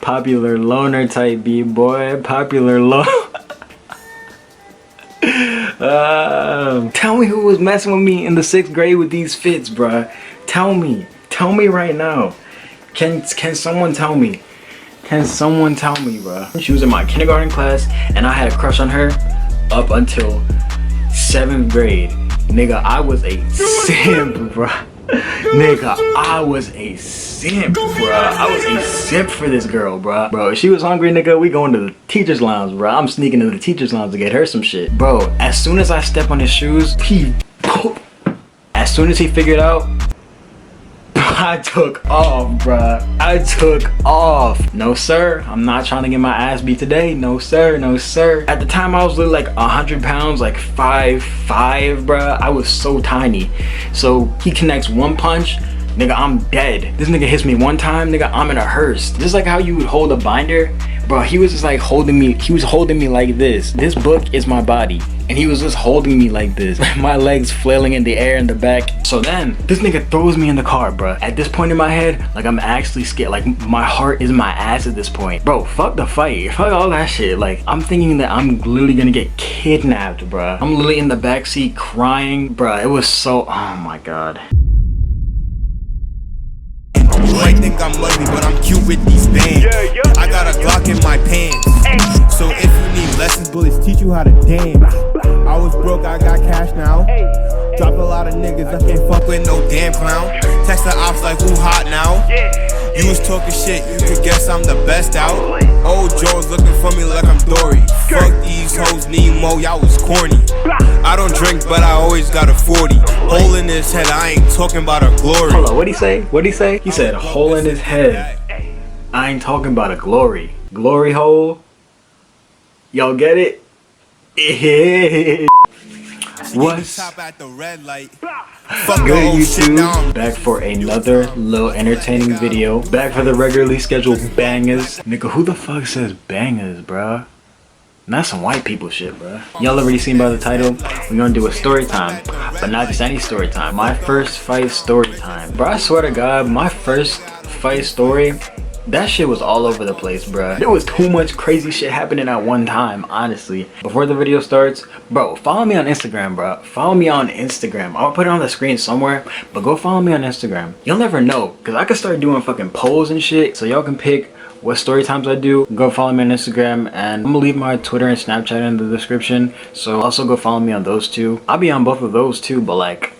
popular loner type B-boy. Popular loner. Tell me who was messing with me in the 6th grade with these fits, bruh. Tell me right now. Can someone tell me? Can someone tell me, bruh? She was in my kindergarten class and I had a crush on her up until 7th grade. Nigga, I was a simp, bruh. Nigga, I was a simp, bruh. I was a simp for this girl, bruh. Bro, if she was hungry, nigga, we going to the teacher's lounge, bruh. I'm sneaking into the teacher's lounge to get her some shit. Bro, as soon as I step on his shoes, as soon as he figured out, I took off, bruh. I took off. No, sir. I'm not trying to get my ass beat today. No, sir. No, sir. At the time, I was literally like 100 pounds, like 5'5", bruh. I was so tiny. So he connects one punch, nigga, I'm dead. This nigga hits me one time, nigga, I'm in a hearse. Just like how you would hold a binder. Bro, he was just like holding me. He was holding me like this. This book is my body. And he was just holding me like this. My legs flailing in the air in the back. So then, this nigga throws me in the car, bro. At this point in my head, like I'm actually scared. Like my heart is my ass at this point. Bro, fuck the fight. Fuck all that shit. Like I'm thinking that I'm literally gonna get kidnapped, bro. I'm literally in the backseat crying. Bro, it was so, oh my God. You might think I'm ugly, but I'm cute with these bands. I got a Glock in my pants. So if you need lessons, bullets teach you how to dance. I was broke, I got cash now. Drop a lot of niggas, I can't fuck with no damn clown. Text the ops like who hot now? You was talking shit, you could guess I'm the best out. Old Joe's looking for me like I'm Dory. Fuck these hoes, Nemo, y'all was corny. I don't drink, but I always got a 40. Hole in his head, I ain't talking about a glory. Hold on, what'd he say? What'd he say? He said, hole in his head. I ain't talking about a glory. Glory hole? Y'all get it? What's good, YouTube? Back for another little entertaining video. Back for the regularly scheduled bangers. Nigga, who the fuck says bangers, bruh? That's some white people shit, bruh. Y'all already seen by the title, we're gonna do a story time. But not just any story time. My first fight story time. Bro, I swear to God, my first fight story, that shit was all over the place, bruh. There was too much crazy shit happening at one time, honestly. Before the video starts, bro, follow me on Instagram, bro. Follow me on Instagram. I'll put it on the screen somewhere, but go follow me on Instagram. You'll never know, because I could start doing fucking polls and shit, so y'all can pick what story times I do. Go follow me on Instagram, and I'm gonna leave my Twitter and Snapchat in the description, so also go follow me on those two. I'll be on both of those too, but like,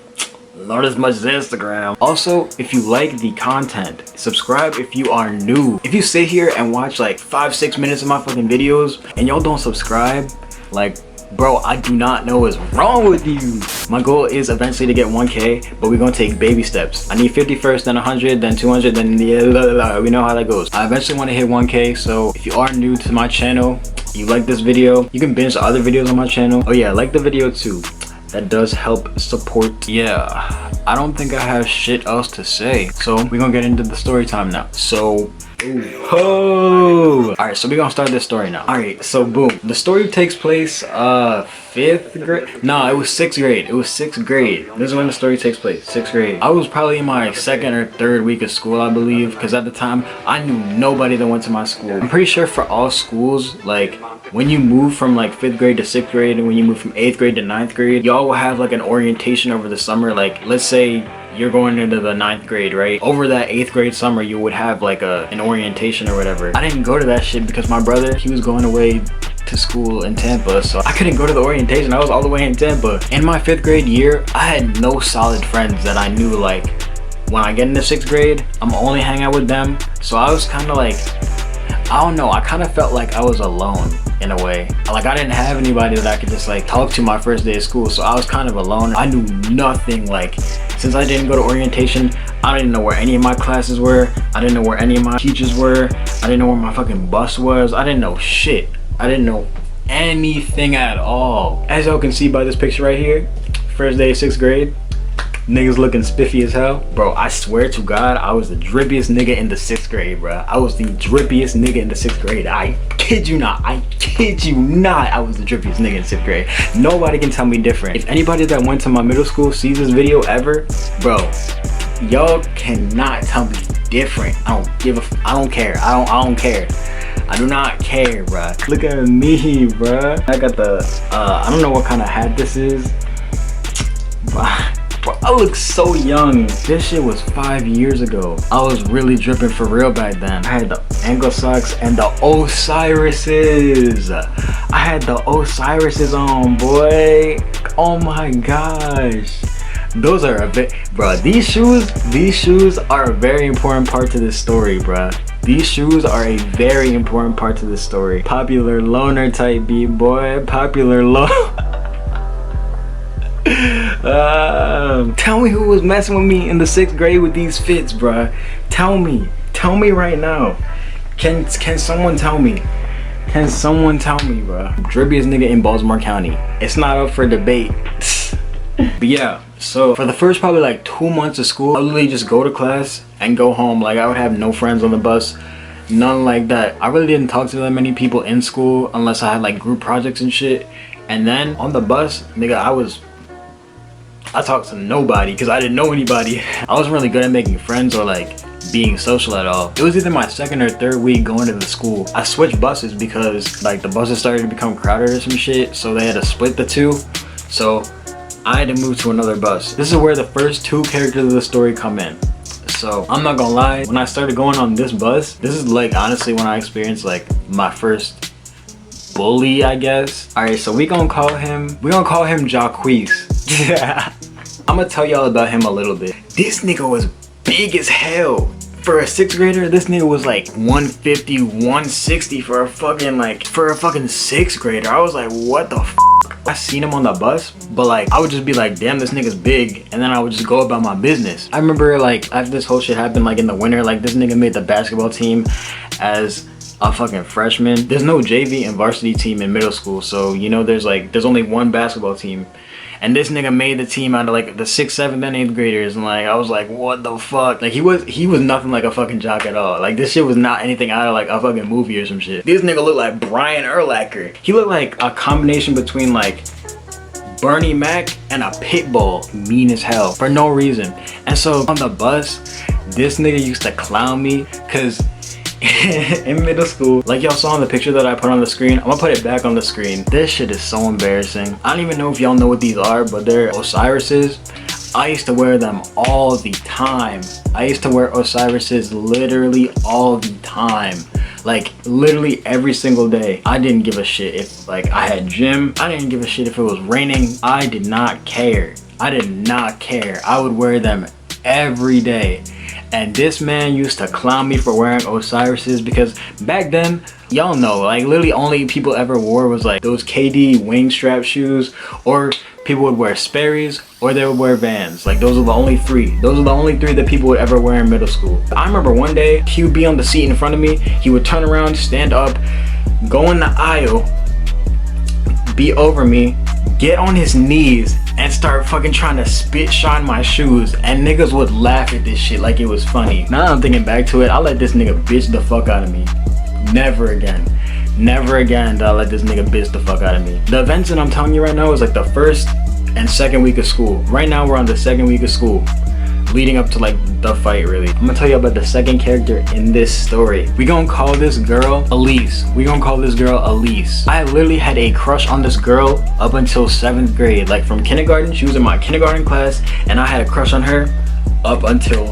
not as much as Instagram. Also, if you like the content, subscribe if you are new. If you sit here and watch like 5-6 minutes of my fucking videos and y'all don't subscribe, like, bro, I do not know what's wrong with you. My goal is eventually to get 1K, but we're gonna take baby steps. I need 50 first, then 100, then 200, then we know how that goes. I eventually want to hit 1K, so if you are new to my channel, you like this video, you can binge the other videos on my channel. Oh yeah, like the video too. That does help support. Yeah, I don't think I have shit else to say, so we're gonna get into the story time now. So all right, so we're gonna start this story now. All right, so boom, the story takes place 5th grade. No, it was 6th grade. It was 6th grade. This is when the story takes place. 6th grade. I was probably in my 2nd or 3rd week of school, I believe, because at the time I knew nobody that went to my school. I'm pretty sure for all schools, like when you move from like 5th grade to 6th grade, and when you move from 8th grade to 9th grade, y'all will have like an orientation over the summer. Like let's say you're going into the 9th grade, right? Over that 8th grade summer, you would have like an orientation or whatever. I didn't go to that shit because my brother, he was going away to school in Tampa, so I couldn't go to the orientation. I was all the way in Tampa. In my 5th grade year, I had no solid friends that I knew. Like when I get into 6th grade, I'm only hanging out with them. So I was kind of like, I don't know, I kind of felt like I was alone in a way. Like I didn't have anybody that I could just like talk to my first day of school, so I was kind of alone. I knew nothing. Like since I didn't go to orientation, I didn't know where any of my classes were. I didn't know where any of my teachers were. I didn't know where my fucking bus was. I didn't know shit. I didn't know anything at all. As y'all can see by this picture right here, first day of 6th grade, niggas looking spiffy as hell. Bro, I swear to God, I was the drippiest nigga in the 6th grade, bro. I was the drippiest nigga in the 6th grade. I kid you not. I kid you not. I was the drippiest nigga in 6th grade. Nobody can tell me different. If anybody that went to my middle school sees this video ever, bro, y'all cannot tell me different. I don't care. I don't care. I do not care, bruh. Look at me, bruh. I got the, I don't know what kind of hat this is. Bro, I look so young. This shit was 5 years ago. I was really dripping for real back then. I had the ankle socks and the Osiris's. I had the Osiris's on, boy. Oh my gosh. Those are a bit, bro. These shoes are a very important part to this story, bro. These shoes are a very important part to this story. Popular loner type beat, boy. Popular tell me who was messing with me in the 6th grade with these fits, bruh. Tell me right now. Can someone tell me? Can someone tell me, bruh? Drippiest nigga in Baltimore County. It's not up for debate. But yeah, so for the first probably like 2 months of school, I would literally just go to class and go home. Like, I would have no friends on the bus, none like that. I really didn't talk to that many people in school unless I had like group projects and shit. And then on the bus, nigga, I talked to nobody because I didn't know anybody. I wasn't really good at making friends or like being social at all. It was either my 2nd or 3rd week going to the school. I switched buses because like the buses started to become crowded or some shit, so they had to split the two. So I had to move to another bus. This is where the first 2 characters of the story come in. So I'm not gonna lie, when I started going on this bus, this is like honestly when I experienced like my first bully, I guess. All right, so we gonna call him Jacquees. I'm gonna tell y'all about him a little bit. This nigga was big as hell. For a 6th grader, this nigga was like 150, 160 for a fucking 6th grader. I was like, what the f? I seen him on the bus, but like I would just be like, damn, this nigga's big, and then I would just go about my business. I remember like after this whole shit happened, like in the winter, like this nigga made the basketball team as a fucking freshman. There's no JV and varsity team in middle school, so you know there's only one basketball team. And this nigga made the team out of like the 6th, 7th, and 8th graders, and like I was like, what the fuck? Like he was nothing like a fucking jock at all. Like this shit was not anything out of like a fucking movie or some shit. This nigga looked like Brian Urlacher. He looked like a combination between like Bernie Mac and a pit bull. Mean as hell for no reason. And so on the bus, this nigga used to clown me because in middle school, like y'all saw in the picture that I put on the screen, I'm gonna put it back on the screen. This shit is so embarrassing. I don't even know if y'all know what these are, but they're Osiris's. I used to wear them all the time. I used to wear Osiris's literally all the time. Like literally every single day. I didn't give a shit if like I had gym. I didn't give a shit if it was raining. I did not care. I did not care. I would wear them every day. And this man used to clown me for wearing Osiris's because back then, y'all know, like literally only people ever wore was like those KD wing strap shoes, or people would wear Sperry's, or they would wear Vans. Like those are the only 3. Those are the only 3 that people would ever wear in middle school. I remember one day he would be on the seat in front of me. He would turn around, stand up, go in the aisle, be over me, get on his knees, and start fucking trying to spit shine my shoes, and niggas would laugh at this shit like it was funny. Now that I'm thinking back to it, I'll let this nigga bitch the fuck out of me. Never again. Never again do I let this nigga bitch the fuck out of me. The events that I'm telling you right now is like the 1st and 2nd week of school. Right now we're on the 2nd week of school, leading up to like the fight really. I'm gonna tell you about the 2nd character in this story. We gonna call this girl Elise. We gonna call this girl Elise. I literally had a crush on this girl up until 7th grade. Like from kindergarten, she was in my kindergarten class, and I had a crush on her up until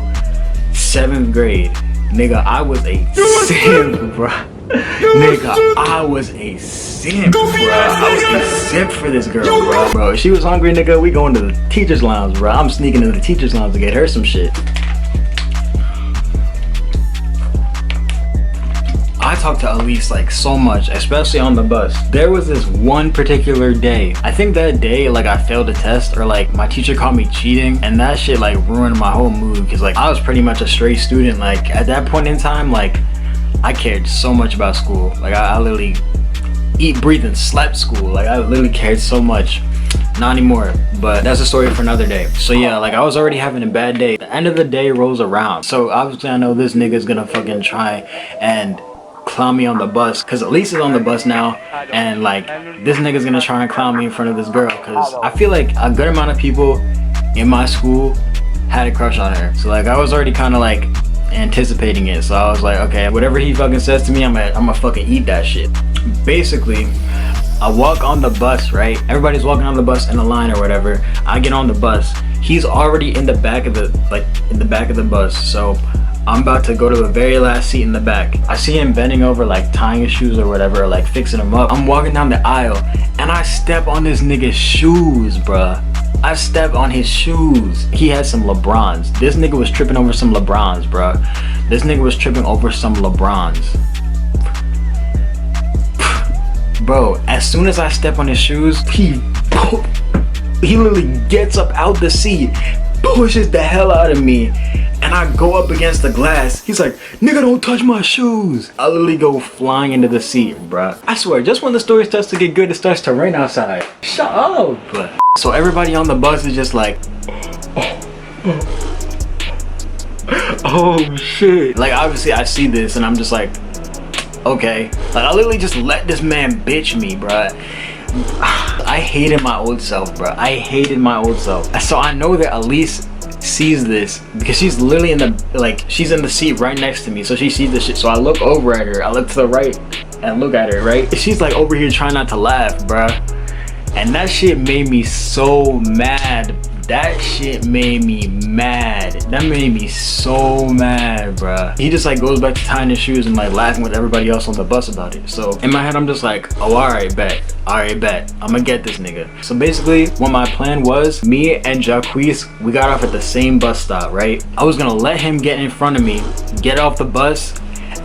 7th grade. Nigga, I was a simp, bro. Nigga, I was a simp, bro. I was a simp for this girl, bro. Bro, if she was hungry, nigga, we going to the teacher's lounge, bro. I'm sneaking into the teacher's lounge to get her some shit. I talked to Elise like so much, especially on the bus. There was this one particular day. I think that day like I failed a test, or like my teacher caught me cheating, and that shit like ruined my whole mood because like I was pretty much a straight student. Like at that point in time, like I cared so much about school. Like I literally eat, breathe, and slept school. Like I literally cared so much. Not anymore, but that's a story for another day. So yeah, like I was already having a bad day. The end of the day rolls around, so obviously I know this nigga's gonna fucking try and clown me on the bus, because Elise is on the bus now, and like this nigga's gonna try and clown me in front of this girl, because I feel like a good amount of people in my school had a crush on her. So like I was already kind of like anticipating it. So I was like, okay, whatever he fucking says to me, I'm gonna fucking eat that shit. Basically, I walk on the bus, right? Everybody's walking on the bus in a line or whatever. I get on the bus. He's already in the back of the bus. So I'm about to go to the very last seat in the back. I see him bending over, like tying his shoes or whatever, like fixing them up. I'm walking down the aisle and I step on this nigga's shoes, bruh. I stepped on his shoes. He had some LeBrons. This nigga was tripping over some LeBrons, bruh. This nigga was tripping over some LeBrons. Bro, as soon as I step on his shoes, he literally gets up out the seat, pushes the hell out of me, and I go up against the glass. He's like, nigga, don't touch my shoes. I literally go flying into the seat, bruh. I swear, just when the story starts to get good, it starts to rain outside. Shut up. So everybody on the bus is just like, oh shit. Like, obviously I see this and I'm just like, okay. Like, I literally just let this man bitch me, bruh. I hated my old self, bruh. I hated my old self. So I know that Elise sees this because she's literally in the, like, she's in the seat right next to me. So she sees this shit. So I look over at her. I look to the right and look at her, right? She's like over here trying not to laugh, bruh. And that shit made me so mad. That shit made me mad. That made me so mad, bruh. He just like goes back to tying his shoes and like laughing with everybody else on the bus about it. So in my head, I'm just like, oh, alright, bet. Alright, bet. I'm gonna get this nigga. So basically, what my plan was, me and Jacquees, we got off at the same bus stop, right? I was gonna let him get in front of me, get off the bus,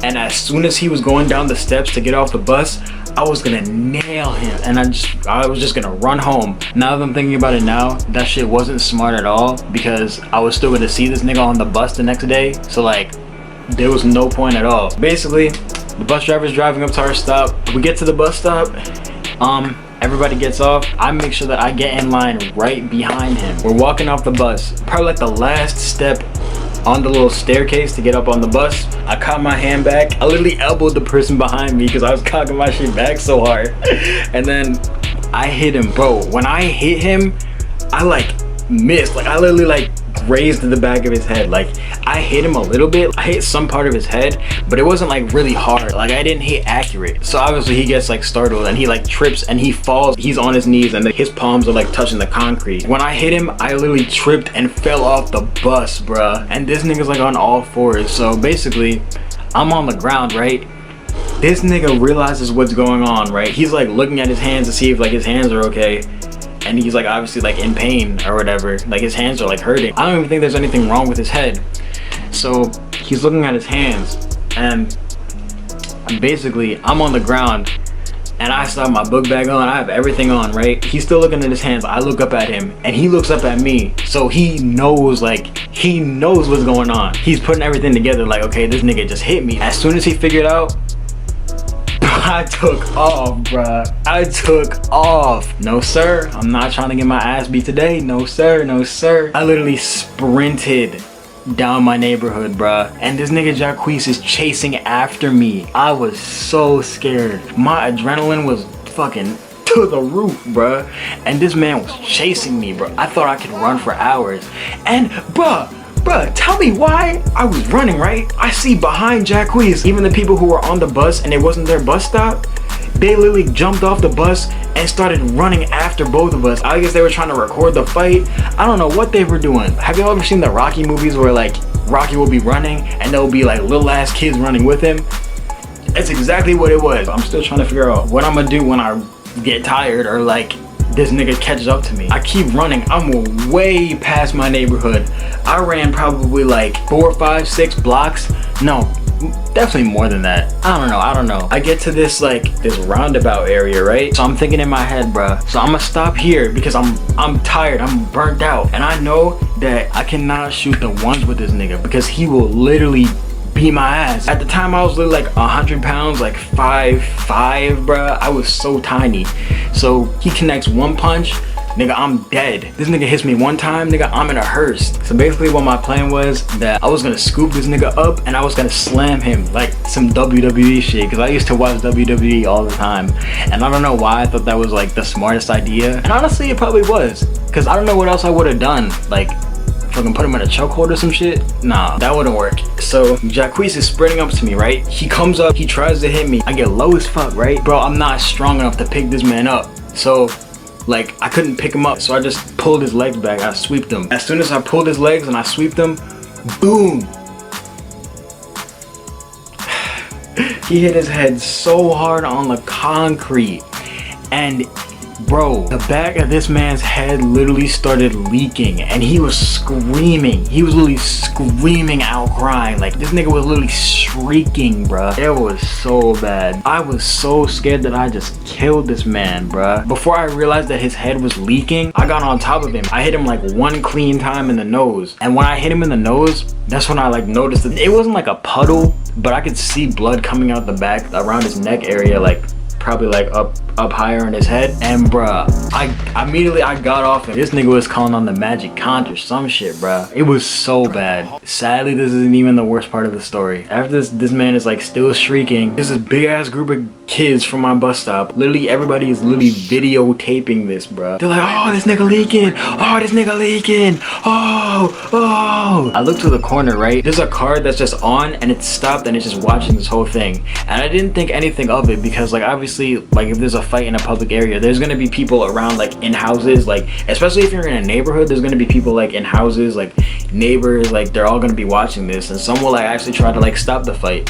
and as soon as he was going down the steps to get off the bus, I was gonna nail him, and I was just gonna run home. Now that I'm thinking about it now, that shit wasn't smart at all because I was still gonna see this nigga on the bus the next day. So like, there was no point at all. Basically, the bus driver's driving up to our stop. We get to the bus stop. Everybody gets off. I make sure that I get in line right behind him. We're walking off the bus. Probably like the last step on the little staircase to get up on the bus. I caught my hand back. I literally elbowed the person behind me because I was cocking my shit back so hard. And then I hit him, bro. When I hit him, I like missed. Like I literally like grazed the back of his head. Like I hit him a little bit. I hit some part of his head, but it wasn't like really hard. Like I didn't hit accurate. So obviously he gets like startled and he like trips and he falls. He's on his knees and his palms are like touching the concrete. When I hit him, I literally tripped and fell off the bus, bruh. And this nigga's like on all fours. So basically, I'm on the ground, right? This nigga realizes what's going on, right? He's like looking at his hands to see if like his hands are okay. And he's like obviously like in pain or whatever. Like his hands are like hurting. I don't even think there's anything wrong with his head. So he's looking at his hands and basically I'm on the ground and I still have my book bag on. I have everything on, right? He's still looking at his hands. I look up at him and he looks up at me. So he knows, like, he knows what's going on. He's putting everything together like, okay, this nigga just hit me. As soon as he figured out, I took off, bruh. I took off. No, sir. I'm not trying to get my ass beat today. No, sir. No, sir. I literally sprinted down my neighborhood, bruh. And this nigga Jacquees is chasing after me. I was so scared. My adrenaline was fucking to the roof, bruh. And this man was chasing me, bruh. I thought I could run for hours. And, bruh, tell me why I was running, right? I see behind Jacquees, even the people who were on the bus and it wasn't their bus stop, they literally jumped off the bus and started running after both of us. I guess they were trying to record the fight. I don't know what they were doing. Have you ever seen the Rocky movies where like Rocky will be running and there'll be like little ass kids running with him? That's exactly what it was. I'm still trying to figure out what I'm gonna do when I get tired or like this nigga catches up to me. I keep running. I'm way past my neighborhood. I ran probably like 4, 5, 6 blocks. No, definitely more than that. I don't know. I get to this like this roundabout area, right? So I'm thinking in my head, bruh, so I'm gonna stop here because I'm tired, I'm burnt out, and I know that I cannot shoot the ones with this nigga because he will literally beat my ass. At the time I was literally like 100 pounds, like 5'5", bruh. I was so tiny. So he connects one punch, nigga, I'm dead. This nigga hits me one time, nigga, I'm in a hearse. So basically what my plan was that I was gonna scoop this nigga up and I was gonna slam him like some WWE shit, because I used to watch WWE all the time. And I don't know why I thought that was like the smartest idea. And honestly, it probably was, because I don't know what else I would have done. Like, fucking put him in a chokehold or some shit. Nah, that wouldn't work. So Jacquees is sprinting up to me, right? He comes up, he tries to hit me. I get low as fuck, right? Bro, I'm not strong enough to pick this man up. So like I couldn't pick him up. So I just pulled his legs back. I sweeped him. As soon as I pulled his legs and I sweeped him, boom. He hit his head so hard on the concrete. And bro, the back of this man's head literally started leaking and he was screaming. He was literally screaming out, crying. Like this nigga was literally shrieking, bruh. It was so bad. I was so scared that I just killed this man, bruh. Before I realized that his head was leaking, I got on top of him. I hit him like one clean time in the nose. And when I hit him in the nose, that's when I like noticed that it wasn't like a puddle, but I could see blood coming out the back around his neck area, like probably like up higher in his head. And bruh, I immediately got off and this nigga was calling on the magic conch or some shit, bruh. It was so bad. Sadly, this isn't even the worst part of the story. After this man is like still shrieking. There's this big ass group of kids from my bus stop. Literally everybody is literally videotaping this, bruh. They're like, oh, this nigga leaking. Oh, this nigga leaking. Oh. I look to the corner, right? There's a car that's just on and it's stopped and it's just watching this whole thing. And I didn't think anything of it because like obviously like if there's a fight in a public area, there's gonna be people around like in houses, like especially if you're in a neighborhood, there's gonna be people like in houses, like neighbors, like they're all gonna be watching this and some will like actually try to like stop the fight.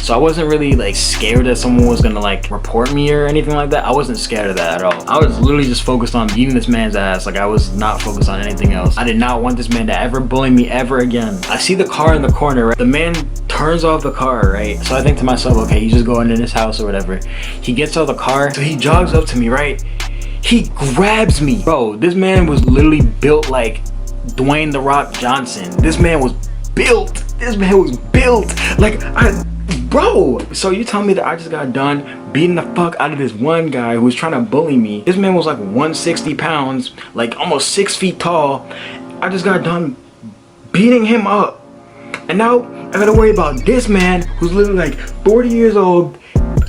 So I wasn't really like scared that someone was gonna like report me or anything like that. I wasn't scared of that at all. I was literally just focused on beating this man's ass. Like I was not focused on anything else. I did not want this man to ever bully me ever again. I see the car in the corner, right? The man turns off the car, right? So I think to myself, okay, he's just going in his house or whatever. He gets out of the car, so he jogs up to me, right? He grabs me. Bro, this man was literally built like Dwayne The Rock Johnson. This man was built. This man was built. Like, bro. So you tell me that I just got done beating the fuck out of this one guy who was trying to bully me. This man was like 160 pounds, like almost 6 feet tall. I just got done beating him up. And now I gotta worry about this man who's literally like 40 years old.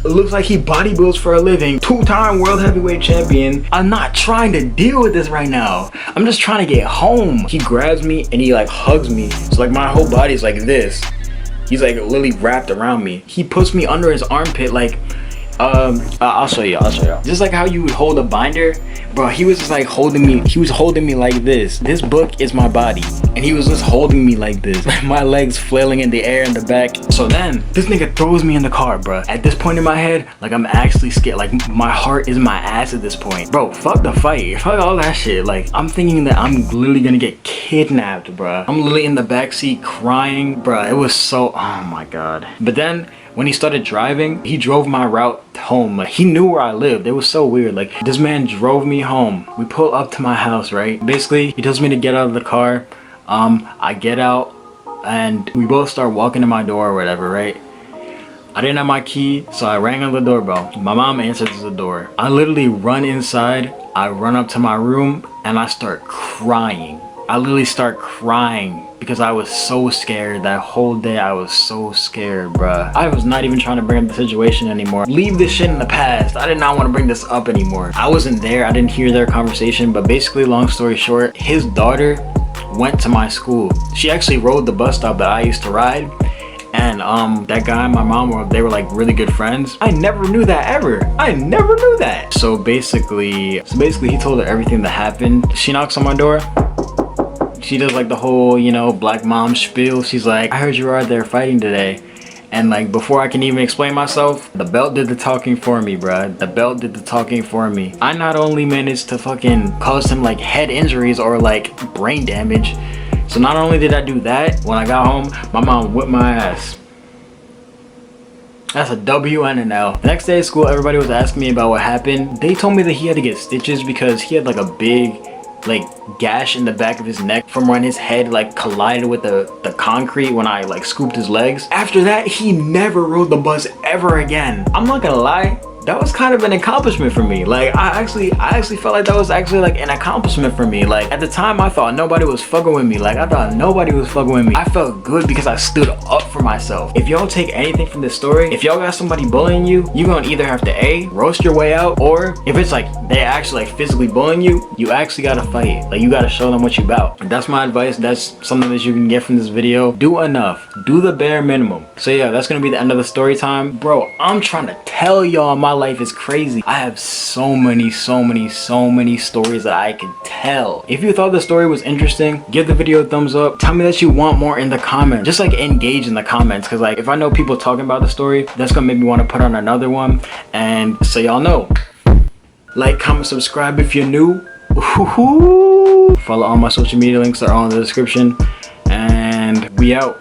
Looks like he bodybuilds for a living, 2-time world heavyweight champion. I'm not trying to deal with this right now. I'm just trying to get home. He grabs me and he like hugs me. So like my whole body's like this. He's like literally wrapped around me. He puts me under his armpit like, I'll show you. Just like how you would hold a binder. Bro, he was just like holding me. He was holding me like this. This book is my body. And he was just holding me like this. Like my legs flailing in the air in the back. So then, this nigga throws me in the car, bro. At this point in my head, like I'm actually scared. Like my heart is my ass at this point. Bro, fuck the fight. Fuck all that shit. Like I'm thinking that I'm literally gonna get kidnapped, bro. I'm literally in the backseat crying. Bro, it was so, oh my God. But then, when he started driving, he drove my route home. Like he knew where I lived. It was so weird. Like this man drove me home. We pull up to my house, right? Basically, he tells me to get out of the car. I get out and we both start walking to my door or whatever, right? I didn't have my key, so I rang on the doorbell. My mom answers the door. I literally run inside. I run up to my room and I start crying. I literally start crying because I was so scared. That whole day I was so scared, bruh. I was not even trying to bring up the situation anymore. Leave this shit in the past. I did not want to bring this up anymore. I wasn't there. I didn't hear their conversation, but basically, long story short, his daughter went to my school. She actually rode the bus stop that I used to ride. And that guy and my mom they were like really good friends. I never knew that ever. I never knew that. So basically he told her everything that happened. She knocks on my door. She does like the whole, you know, black mom spiel. She's like, I heard you were out there fighting today. And like before I can even explain myself, the belt did the talking for me, bruh. The belt did the talking for me. I not only managed to fucking cause him like head injuries or like brain damage. So not only did I do that, when I got home, my mom whipped my ass. That's a W and an L. The next day at school, everybody was asking me about what happened. They told me that he had to get stitches because he had like a big like gash in the back of his neck from when his head like collided with the concrete when I like scooped his legs. After that, he never rode the bus ever again. I'm not gonna lie, that was kind of an accomplishment for me. Like I actually felt like that was actually like an accomplishment for me. Like at the time I thought nobody was fucking with me. Like I thought nobody was fucking with me. I felt good because I stood up for myself. If y'all take anything from this story, if y'all got somebody bullying you, you gonna either have to A, roast your way out, or if it's like they actually like physically bullying you, you actually gotta fight. Like you gotta show them what you about. And that's my advice. That's something that you can get from this video. Do enough. Do the bare minimum. So yeah, that's gonna be the end of the story time. Bro, I'm trying to tell y'all my life is crazy. I have so many stories that I can tell. If you thought the story was interesting, give the video a thumbs up. Tell me that you want more in the comments. Just like engage in the comments, because like if I know people talking about the story, that's gonna make me want to put on another one. And so y'all know, like, comment, subscribe if you're new. Follow all my social media links, are all in the description. And we out.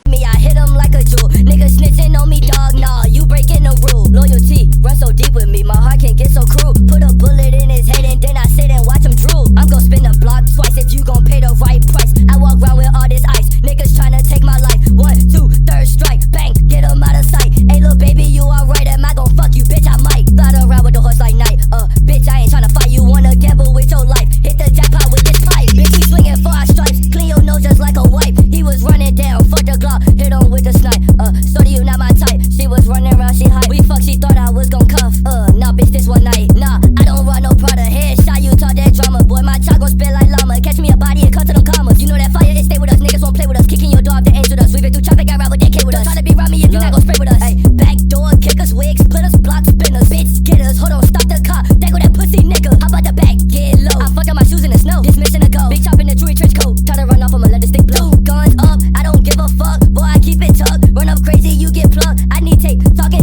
I hit him like a jewel. Nigga snitching on me, dog. Nah, you breaking the rule. Loyalty run so deep with me, my heart can get so cruel. Put a bullet in his head and then I sit and watch him drool. I'm gon' spin the block twice if you gon' pay the right price. I walk around with all this ice. Niggas tryna take my life. 1, 2, third strike, bang, get him out of sight. Hey little baby, you alright? Am I gon' fuck you, bitch? I might ride around with the horse like night. Bitch, I ain't tryna fight. You wanna gamble with your life? Hit the jackpot with this pipe. Bitch, we swinging for our stripes. Clean your nose just like a wipe. He was running down, fuck the Glock, hit on with the snipe. Sorry, you not my type. She was running around, she hype. We fuck, she thought I was gon' cuff. Nah, bitch, this one night. Nah, I don't run no Prada. Headshot, you talk that drama. Boy, my child gon' spit like llama. Catch me a body and cut to them commas. You know that fire, it stay with us. Niggas won't play with us. Kicking your door off the ends with us. Weaving through traffic, I ride with that K with us. Tryna be around me if you not gon' spray with us. Ay, back door, kickers, wigs, splitters, block spinners. Bitch, get us. Hold on, stop the car. There go that pussy nigga. How about the back? Get low. I fucked up my shoes in the snow. This mission to go. Big chop in the Chewy trench coat. Try to run off, I'ma let the stick blow. Guns up, I don't give a fuck. Boy, I keep it tucked. Run up crazy, you get plugged. I need tape. Talking